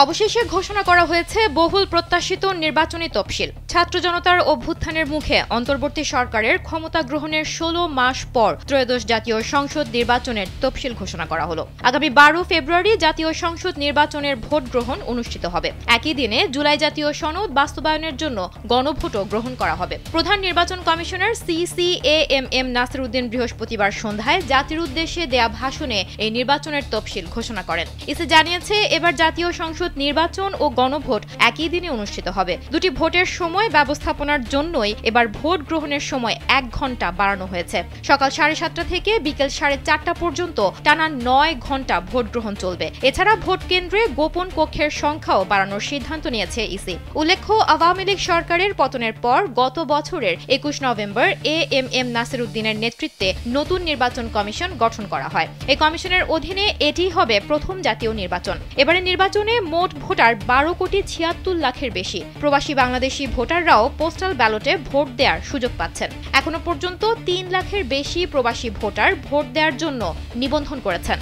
অবশেষে ঘোষণা করা হয়েছে বহুল প্রত্যাশিত নির্বাচনী তফসিল। ছাত্র জনতার অভ্যুত্থানের মুখে অন্তর্বর্তী সরকারের ক্ষমতা গ্রহণের ১৬ মাস পর ত্রয়োদশ জাতীয় সংসদ নির্বাচনের তফসিল ঘোষণা করা হলো। আগামী ১২ ফেব্রুয়ারি জাতীয় সংসদ নির্বাচনের ভোট গ্রহণ অনুষ্ঠিত হবে। একই দিনে জুলাই জাতীয় সনদ বাস্তবায়নের জন্য গণভোটও গ্রহণ করা হবে। প্রধান নির্বাচন কমিশনার CCAMM নাসির উদ্দিন বৃহস্পতিবার সন্ধ্যায় জাতির উদ্দেশ্যে দেয়া ভাষণে এই নির্বাচনের তফসিল ঘোষণা করেন। ইসি জানিয়েছে, এবার জাতীয় সংসদ নির্বাচন ও গণভোট একই দিনে অনুষ্ঠিত হবে। দুটি ভোটের সময় ব্যবস্থাপনার জন্যই এবার ভোট গ্রহণের সময় ১ ঘণ্টা বাড়ানো হয়েছে। সকাল 7:30 থেকে বিকেল 4:30 পর্যন্ত টানা 9 ঘণ্টা ভোট গ্রহণ চলবে। এছাড়া ভোট কেন্দ্রে গোপন কক্ষের সংখ্যাও বাড়ানোর সিদ্ধান্ত নিয়েছে ইসি। উল্লেখ্য, আওয়ামী লীগ সরকারের পতনের পর গত বছরের 21 নভেম্বর AMM নাসির উদ্দিনের নেতৃত্বে নতুন নির্বাচন কমিশন গঠন করা হয়। এই কমিশনের অধীনে এটি হবে প্রথম জাতীয় নির্বাচন। এবারে নির্বাচনে মোট ভোটার 12,76 লাখের বেশি। প্রবাসী বাংলাদেশি ভোটাররাও পোস্টাল ব্যালটে ভোট দেওয়ার সুযোগ পাচ্ছেন। এখনো পর্যন্ত 3 লাখের বেশি প্রবাসী ভোটার ভোট দেওয়ার জন্য নিবন্ধন করেছেন।